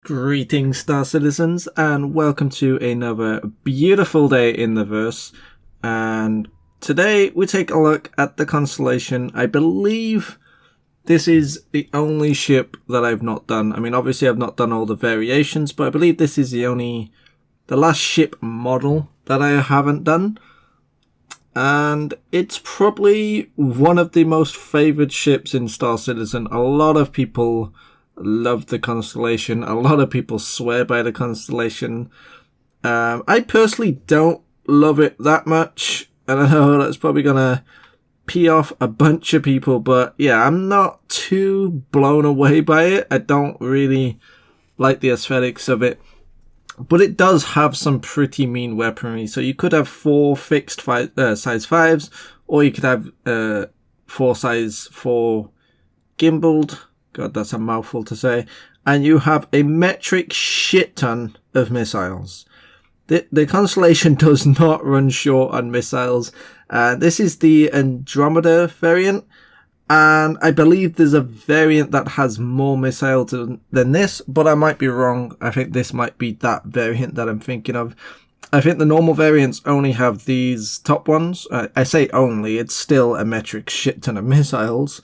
Greetings, Star Citizens, and welcome to another beautiful day in the verse. And today we take a look at the Constellation. I believe this is the only ship that I've not done. I mean, obviously I've not done all the variations, but I believe this is the last ship model that I haven't done. And it's probably one of the most favoured ships in Star Citizen. A lot of people love the Constellation. A lot of people swear by the Constellation. I personally don't love it that much, and I know that's probably gonna pee off a bunch of people, but yeah, I'm not too blown away by it. I don't really like the aesthetics of it, but it does have some pretty mean weaponry. So you could have 4 fixed size 5s, or you could have 4 size 4 gimbaled. God, that's a mouthful to say. And you have a metric shit ton of missiles. The Constellation does not run short on missiles. This is the Andromeda variant. And I believe there's a variant that has more missiles than this, but I might be wrong. I think this might be that variant that I'm thinking of. I think the normal variants only have these top ones. I say only, it's still a metric shit ton of missiles.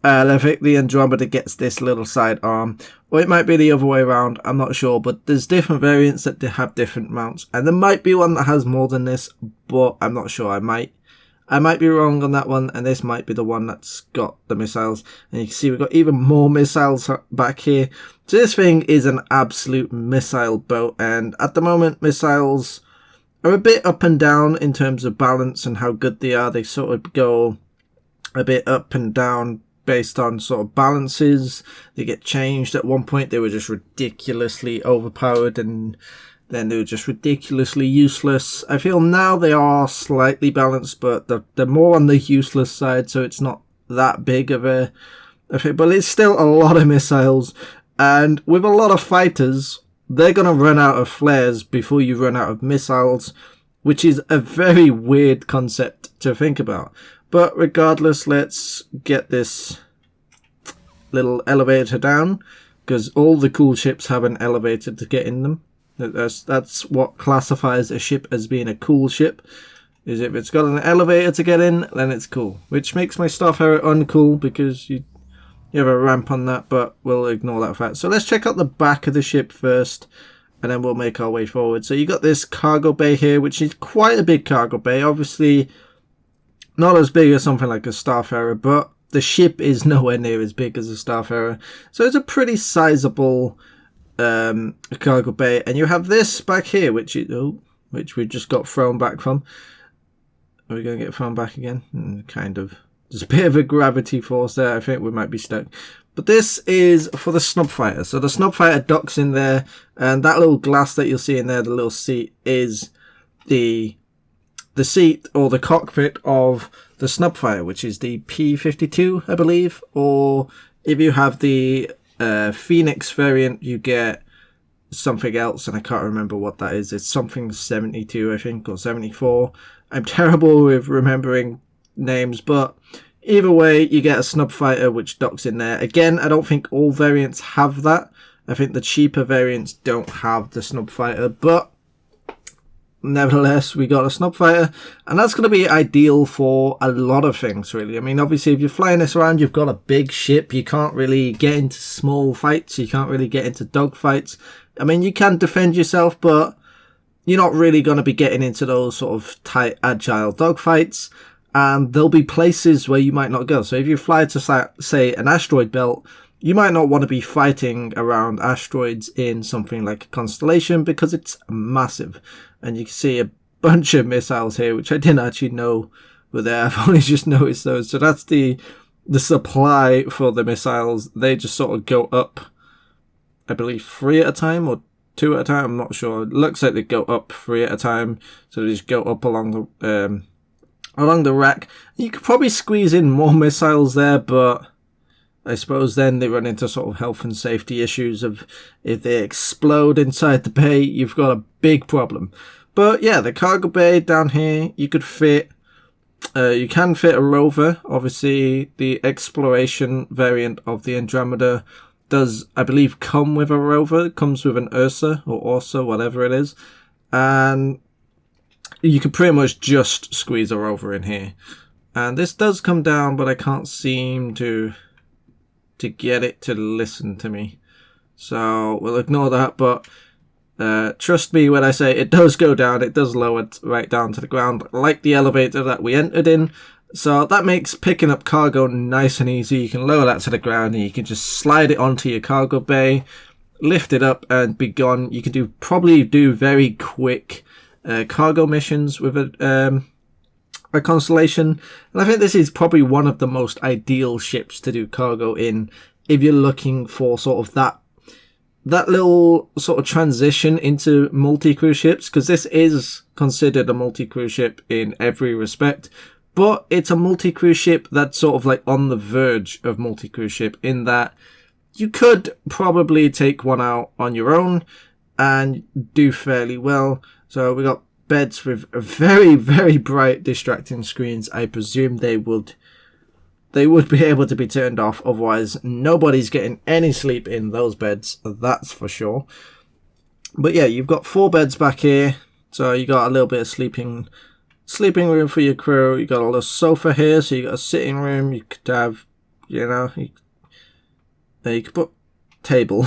And I think the Andromeda gets this little side arm, or it might be the other way around, I'm not sure, but there's different variants that have different mounts, and there might be one that has more than this, but I'm not sure. I might be wrong on that one, and this might be the one that's got the missiles. And you can see we've got even more missiles back here. So this thing is an absolute missile boat, and at the moment missiles are a bit up and down in terms of balance and how good they are. They sort of go a bit up and down based on sort of balances. They get changed. At one point they were just ridiculously overpowered, and then they were just ridiculously useless. I feel now they are slightly balanced, but they're more on the useless side, so it's not that big of a thing. But it's still a lot of missiles, and with a lot of fighters, they're going to run out of flares before you run out of missiles, which is a very weird concept to think about. But regardless, let's get this little elevator down, because all the cool ships have an elevator to get in them. That's what classifies a ship as being a cool ship, is if it's got an elevator to get in, then it's cool. Which makes my Starfarer uncool, because you have a ramp on that, but we'll ignore that fact. So let's check out the back of the ship first, and then we'll make our way forward. So you got this cargo bay here, which is quite a big cargo bay. Obviously not as big as something like a Starfarer, but the ship is nowhere near as big as a Starfarer. So it's a pretty sizable cargo bay. And you have this back here, which we just got thrown back from. Are we going to get thrown back again? Kind of. There's a bit of a gravity force there. I think we might be stuck. But this is for the snub fighter. So the snub fighter docks in there, and that little glass that you'll see in there, the little seat, is the seat or the cockpit of the snub fighter, which is the P-52, I believe. Or if you have the Phoenix variant, you get something else, and I can't remember what that is. It's something 72, I think, or 74. I'm terrible with remembering names, but either way, you get a snub fighter which docks in there. Again, I don't think all variants have that. I think the cheaper variants don't have the snub fighter, but nevertheless, we got a snub fighter, and that's going to be ideal for a lot of things, really. I mean, obviously, if you're flying this around, you've got a big ship. You can't really get into small fights. You can't really get into dogfights. I mean, you can defend yourself, but you're not really going to be getting into those sort of tight, agile dogfights. And there'll be places where you might not go. So if you fly to, say, an asteroid belt, you might not want to be fighting around asteroids in something like a Constellation, because it's massive. And you can see a bunch of missiles here, which I didn't actually know were there. I've only just noticed those. So that's the supply for the missiles. They just sort of go up, I believe, 3 at a time or 2 at a time. I'm not sure. It looks like they go up 3 at a time. So they just go up along the rack. You could probably squeeze in more missiles there, but I suppose then they run into sort of health and safety issues of if they explode inside the bay, you've got a big problem. But yeah, the cargo bay down here, you could fit, you can fit a rover. Obviously, the exploration variant of the Andromeda does, I believe, come with a rover. It comes with an Ursa or Orsa, whatever it is. And you can pretty much just squeeze a rover in here. And this does come down, but I can't seem to get it to listen to me. So we'll ignore that, but trust me when I say it does go down. It does lower it right down to the ground, like the elevator that we entered in. So that makes picking up cargo nice and easy. You can lower that to the ground and you can just slide it onto your cargo bay, lift it up and be gone. You can probably do very quick cargo missions with a Constellation. And I think this is probably one of the most ideal ships to do cargo in if you're looking for sort of that little sort of transition into multi-crew ships, because this is considered a multi-crew ship in every respect. But it's a multi-crew ship that's sort of like on the verge of multi-crew ship, in that you could probably take one out on your own and do fairly well. So we got beds with very, very bright distracting screens. I presume they would be able to be turned off, otherwise nobody's getting any sleep in those beds, that's for sure. But yeah, you've got 4 beds back here, so you got a little bit of sleeping room for your crew. You got a little sofa here, so you got a sitting room. You could have, you could put table.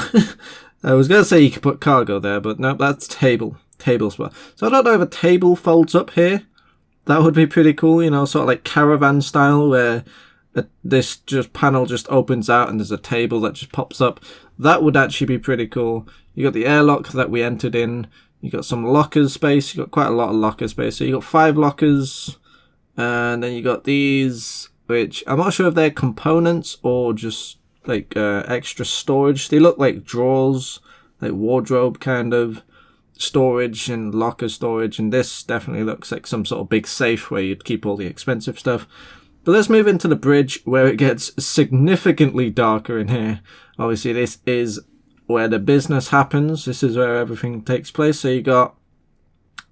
I was gonna say you could put cargo there, but no, that's table spot. So I don't know if a table folds up here. That would be pretty cool, sort of like caravan style, where this panel just opens out and there's a table that just pops up. That would actually be pretty cool. You got the airlock that we entered in. You got some lockers space. You got quite a lot of locker space. So you got 5 lockers, and then you got these, which I'm not sure if they're components or just like extra storage. They look like drawers, like wardrobe kind of storage and locker storage, and this definitely looks like some sort of big safe where you'd keep all the expensive stuff. But let's move into the bridge, where it gets significantly darker in here. Obviously this is where the business happens. This is where everything takes place. So you got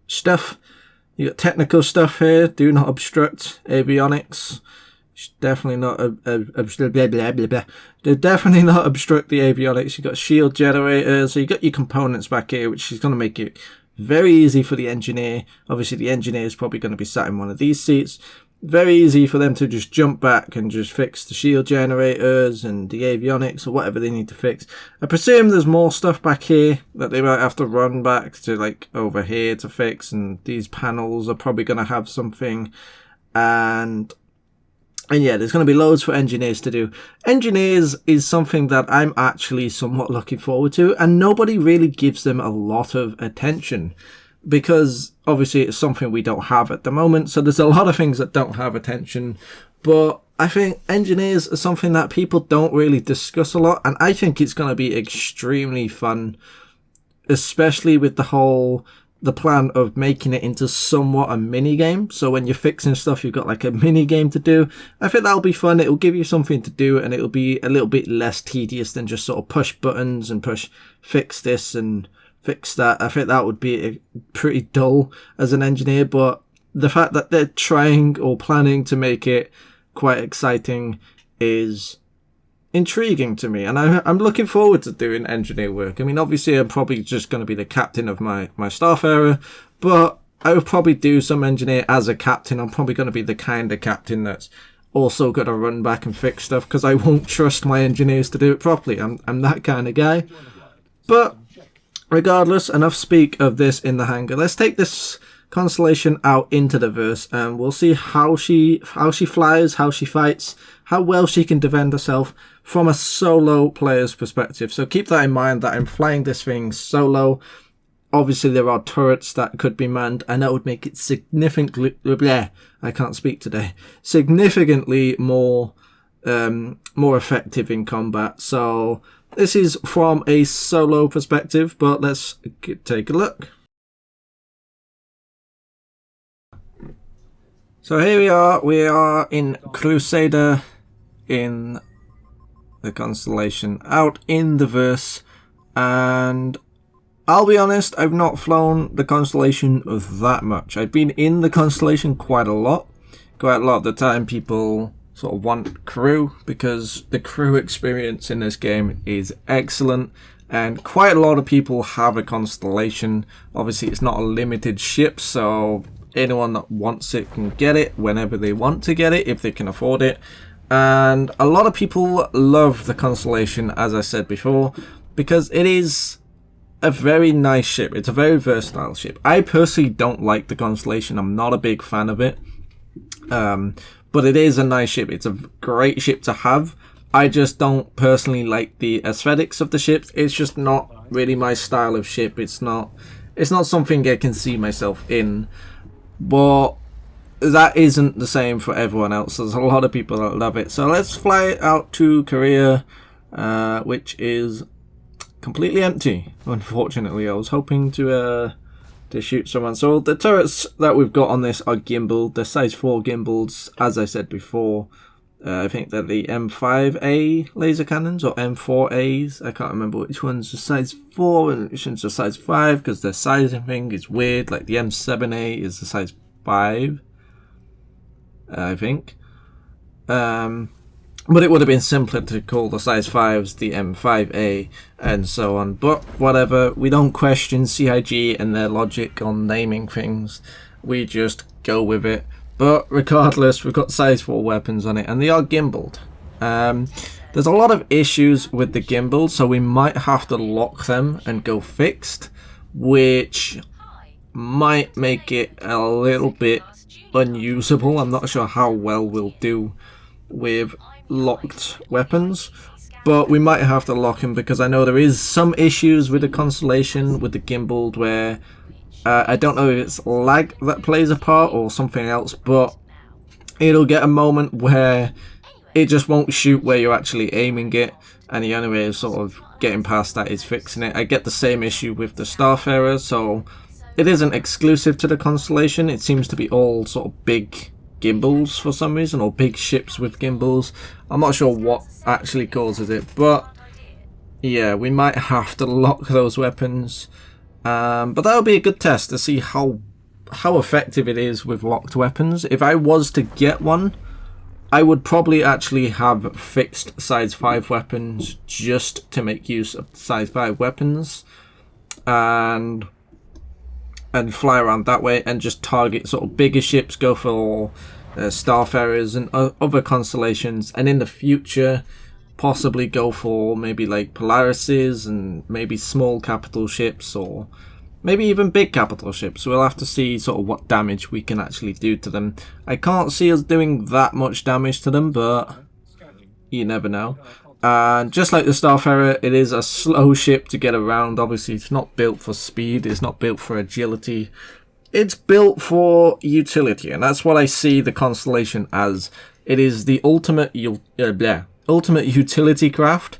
stuff, you got technical stuff here. Do not obstruct avionics. Definitely not definitely not obstruct the avionics. You got shield generators. So you got your components back here, which is going to make it very easy for the engineer. Obviously the engineer is probably going to be sat in one of these seats. Very easy for them to just jump back and just fix the shield generators and the avionics or whatever they need to fix. I presume there's more stuff back here that they might have to run back to, like, over here to fix, and these panels are probably going to have something. And yeah, there's going to be loads for engineers to do. Engineers is something that I'm actually somewhat looking forward to, and nobody really gives them a lot of attention, because obviously it's something we don't have at the moment. So there's a lot of things that don't have attention, but I think engineers are something that people don't really discuss a lot, and I think it's going to be extremely fun, especially with the plan of making it into somewhat a mini game. So when you're fixing stuff, you've got like a mini game to do. I think that'll be fun. It'll give you something to do, and it'll be a little bit less tedious than just sort of push buttons and fix this and fix that. I think that would be pretty dull as an engineer, but the fact that they're trying or planning to make it quite exciting is intriguing to me, and I'm looking forward to doing engineer work. I mean, obviously I'm probably just going to be the captain of my Starfarer, but I would probably do some engineer as a captain. I'm probably going to be the kind of captain that's also going to run back and fix stuff, because I won't trust my engineers to do it properly. I'm that kind of guy. But regardless, enough speak of this in the hangar. Let's take this Constellation out into the verse, and we'll see how she flies, how she fights, how well she can defend herself from a solo player's perspective. So keep that in mind, that I'm flying this thing solo. Obviously there are turrets that could be manned, and that would make it significantly more effective in combat. So this is from a solo perspective, but let's take a look. So here we are in Crusader in the Constellation, out in the verse, and I'll be honest, I've not flown the Constellation that much. I've been in the Constellation quite a lot of the time people sort of want crew, because the crew experience in this game is excellent, and quite a lot of people have a Constellation. Obviously it's not a limited ship, so anyone that wants it can get it whenever they want to get it, if they can afford it. And a lot of people love the Constellation, as I said before, because it is a very nice ship. It's a very versatile ship. I personally don't like the Constellation. I'm not a big fan of it. But it is a nice ship. It's a great ship to have. I just don't personally like the aesthetics of the ships. It's just not really my style of ship. It's not something I can see myself in. But that isn't the same for everyone else. There's a lot of people that love it. So let's fly out to Korea, which is completely empty, unfortunately. I was hoping to shoot someone. So the turrets that we've got on this are gimbaled. They're size 4 gimbals, as I said before. I think they're the M5A laser cannons, or M4As. I can't remember which one's the size 4 and which one's the size 5, because their sizing thing is weird. Like the M7A is the size 5, I think. But it would have been simpler to call the size 5s the M5A and so on. But whatever, we don't question CIG and their logic on naming things. We just go with it. But regardless, we've got size 4 weapons on it, and they are gimbaled. There's a lot of issues with the gimbal, so we might have to lock them and go fixed, which might make it a little bit unusable. I'm not sure how well we'll do with locked weapons, but we might have to lock him, because I know there is some issues with the Constellation with the gimbaled, where I don't know if it's lag that plays a part or something else, but it'll get a moment where it just won't shoot where you're actually aiming it, and the only way of sort of getting past that is fixing it. I get the same issue with the Starfarer, so it isn't exclusive to the Constellation. It seems to be all sort of big gimbals for some reason, or big ships with gimbals. I'm not sure what actually causes it, but yeah, we might have to lock those weapons. But that'll be a good test to see how effective it is with locked weapons. If I was to get one, I would probably actually have fixed size 5 weapons just to make use of size 5 weapons, and fly around that way and just target sort of bigger ships, go for Starfarers and other constellations, and in the future possibly go for maybe like Polarises and maybe small capital ships, or maybe even big capital ships. We'll have to see sort of what damage we can actually do to them. I can't see us doing that much damage to them, but you never know. And just like the Starfarer, it is a slow ship to get around. Obviously, it's not built for speed. It's not built for agility. It's built for utility, and that's what I see the Constellation as. It is the ultimate utility craft,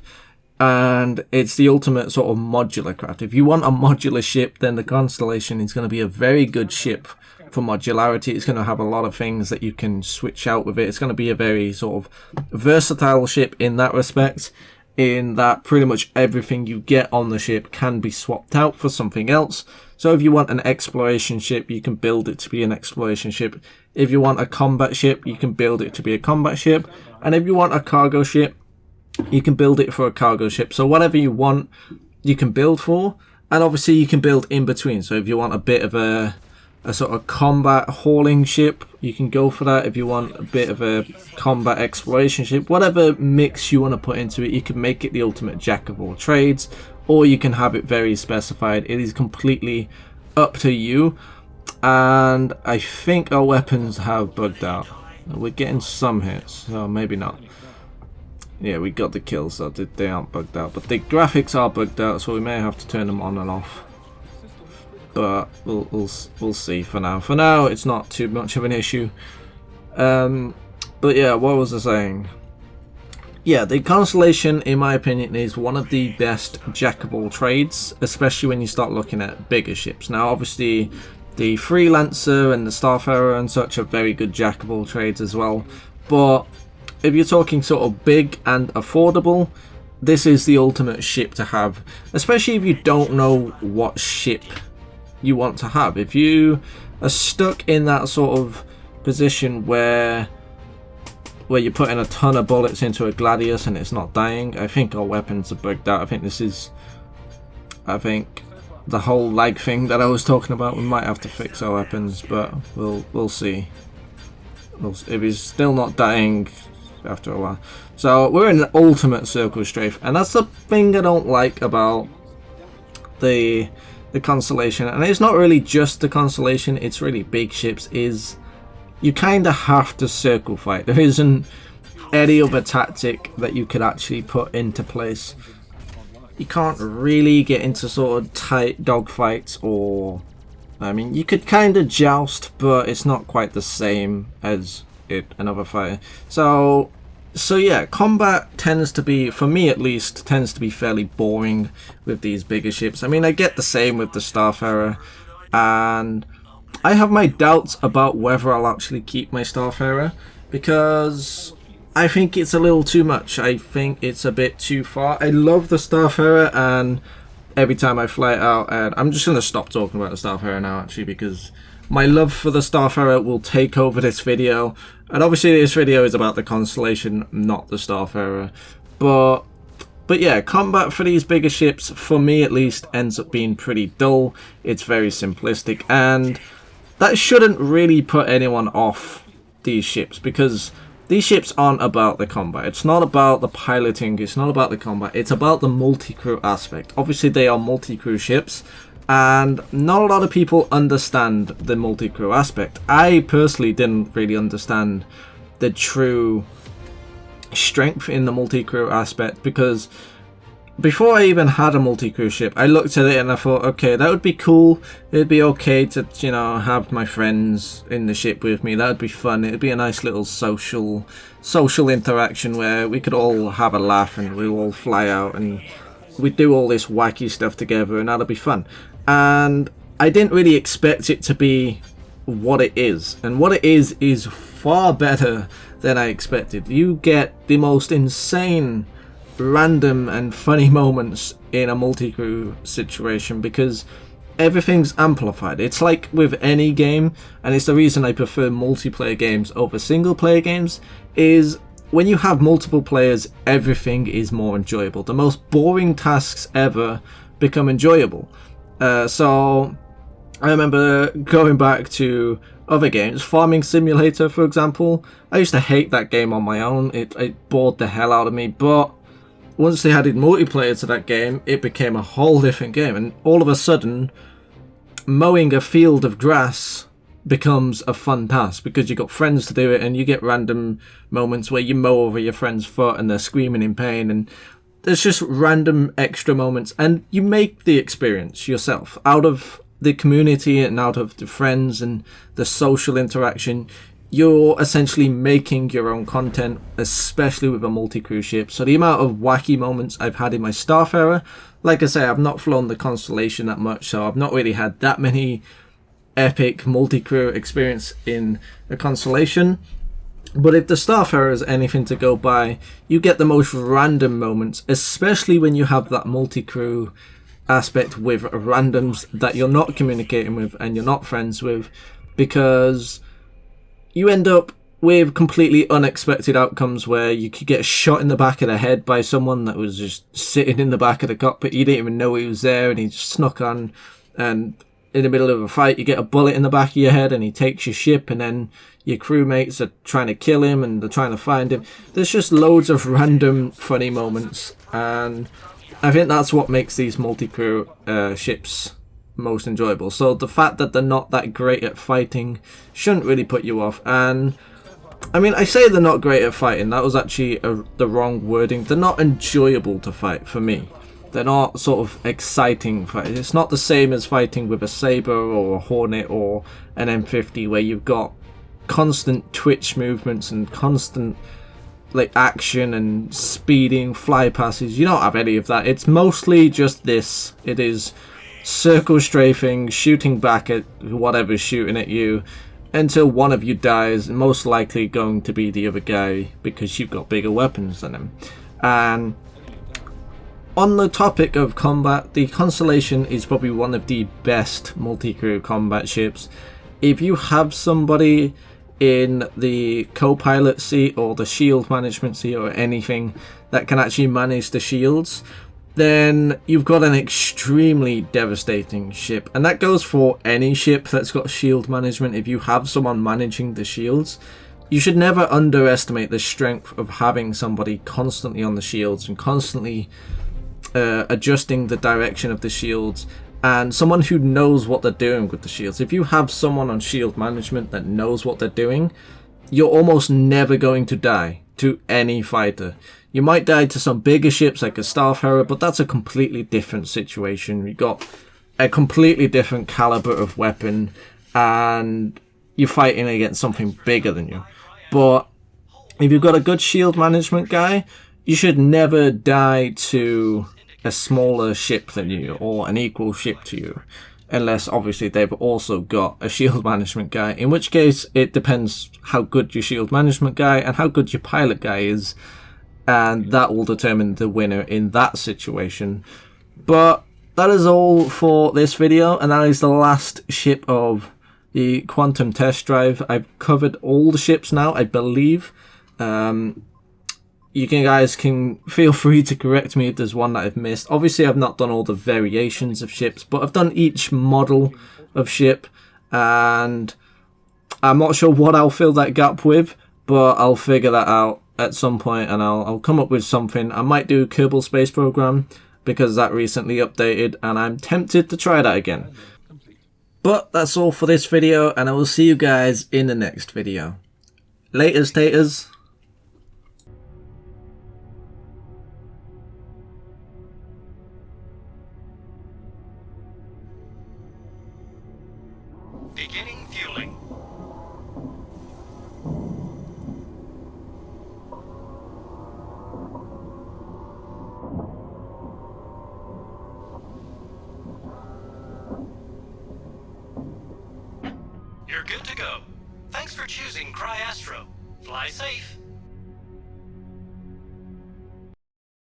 and it's the ultimate sort of modular craft. If you want a modular ship, then the Constellation is going to be a very good ship for modularity. It's going to have a lot of things that you can switch out with it. It's going to be a very sort of versatile ship in that respect, in that pretty much everything you get on the ship can be swapped out for something else. So if you want an exploration ship, you can build it to be an exploration ship. If you want a combat ship, you can build it to be a combat ship. And if you want a cargo ship, you can build it for a cargo ship. So whatever you want, you can build for. And obviously you can build in between. So if you want a bit of a sort of combat hauling ship, you can go for that. If you want a bit of a combat exploration ship, whatever mix you want to put into it, you can make it the ultimate jack of all trades, or you can have it very specified. It is completely up to you. And I think our weapons have bugged out. We're getting some hits, so maybe not. Yeah, we got the kills, so they aren't bugged out. But the graphics are bugged out, so we may have to turn them on and off. But we'll see for now. For now, it's not too much of an issue. But yeah, what was I saying? Yeah, the Constellation, in my opinion, is one of the best jack of all trades, especially when you start looking at bigger ships. Now, obviously, the Freelancer and the Starfarer and such are very good jack of all trades as well. But if you're talking sort of big and affordable, this is the ultimate ship to have, especially if you don't know what ship you want to have. If you are stuck in that sort of position where where you put in a ton of bullets into a Gladius and it's not dying. I think our weapons are bugged out. I think the whole lag thing that I was talking about, we might have to fix our weapons, but we'll see. If he's still not dying after a while. So we're in an ultimate circle strafe, and that's the thing I don't like about the Constellation. And it's not really just the Constellation, it's really big ships, is you kind of have to circle fight. There isn't any other tactic that you could actually put into place. You can't really get into sort of tight dogfights, or I mean, you could kind of joust, but it's not quite the same as another fighter. So yeah, combat tends to be, for me at least, tends to be fairly boring with these bigger ships. I mean, I get the same with the Starfarer, and I have my doubts about whether I'll actually keep my Starfarer, because I think it's a little too much. I think it's a bit too far. I love the Starfarer, and every time I fly it out, and I'm just going to stop talking about the Starfarer now, actually, because my love for the Starfarer will take over this video. And obviously this video is about the Constellation, not the Starfarer. But yeah, combat for these bigger ships, for me at least, ends up being pretty dull. It's very simplistic, and that shouldn't really put anyone off these ships, because these ships aren't about the combat. It's not about the piloting, it's not about the combat, it's about the multi-crew aspect. Obviously they are multi-crew ships, and not a lot of people understand the multi-crew aspect. I personally didn't really understand the true strength in the multi-crew aspect, because before I even had a multi-crew ship, I looked at it and I thought, okay, that would be cool. It'd be okay to, you know, have my friends in the ship with me. That would be fun. It'd be a nice little social interaction where we could all have a laugh and we'd all fly out and we'd do all this wacky stuff together, and that'd be fun. And I didn't really expect it to be what it is. And what it is far better than I expected. You get the most insane random and funny moments in a multi-crew situation, because everything's amplified. It's like with any game, and it's the reason I prefer multiplayer games over single player games, is when you have multiple players, everything is more enjoyable. The most boring tasks ever become enjoyable. So I remember going back to other games, Farming Simulator for example. I used to hate that game on my own. It bored the hell out of me, but once they added multiplayer to that game, it became a whole different game. And all of a sudden, mowing a field of grass becomes a fun task, because you got friends to do it, and you get random moments where you mow over your friend's foot and they're screaming in pain, and there's just random extra moments, and you make the experience yourself out of the community and out of the friends and the social interaction. You're essentially making your own content, especially with a multi-crew ship. So the amount of wacky moments I've had in my Starfarer, like I say, I've not flown the Constellation that much, so I've not really had that many epic multi-crew experience in the Constellation. But if the Starfarer is anything to go by, you get the most random moments, especially when you have that multi-crew aspect with randoms that you're not communicating with and you're not friends with, because you end up with completely unexpected outcomes where you could get shot in the back of the head by someone that was just sitting in the back of the cockpit. You didn't even know he was there, and he just snuck on, and in the middle of a fight you get a bullet in the back of your head and he takes your ship, and then your crewmates are trying to kill him and they're trying to find him. There's just loads of random funny moments, and I think that's what makes these multi-crew ships most enjoyable. So the fact that they're not that great at fighting shouldn't really put you off. And I mean, I say they're not great at fighting, that was actually the wrong wording. They're not enjoyable to fight for me. They're not sort of exciting fight. It's not the same as fighting with a Sabre or a Hornet or an M50, where you've got constant twitch movements and constant like action and speeding, fly passes. You don't have any of that. It's mostly just this. It is circle strafing, shooting back at whatever's shooting at you until one of you dies, most likely going to be the other guy because you've got bigger weapons than him. And on the topic of combat, the Constellation is probably one of the best multi-crew combat ships. If you have somebody in the co-pilot seat or the shield management seat or anything that can actually manage the shields, then you've got an extremely devastating ship. And that goes for any ship that's got shield management. If you have someone managing the shields, you should never underestimate the strength of having somebody constantly on the shields and constantly adjusting the direction of the shields, and someone who knows what they're doing with the shields. If you have someone on shield management that knows what they're doing, you're almost never going to die to any fighter. You might die to some bigger ships like a Starfarer, but that's a completely different situation. You've got a completely different caliber of weapon, and you're fighting against something bigger than you. But if you've got a good shield management guy, you should never die to a smaller ship than you or an equal ship to you, unless obviously they've also got a shield management guy, in which case it depends how good your shield management guy and how good your pilot guy is, and that will determine the winner in that situation. But that is all for this video, and that is the last ship of the Quantum Test Drive. I've covered all the ships now, I believe. You guys can feel free to correct me if there's one that I've missed. Obviously, I've not done all the variations of ships, but I've done each model of ship, and I'm not sure what I'll fill that gap with, but I'll figure that out at some point, and I'll come up with something. I might do Kerbal Space Program, because that recently updated, and I'm tempted to try that again. But that's all for this video, and I will see you guys in the next video. Laters, taters. Beginning fueling. You're good to go. Thanks for choosing CryAstro. Fly safe.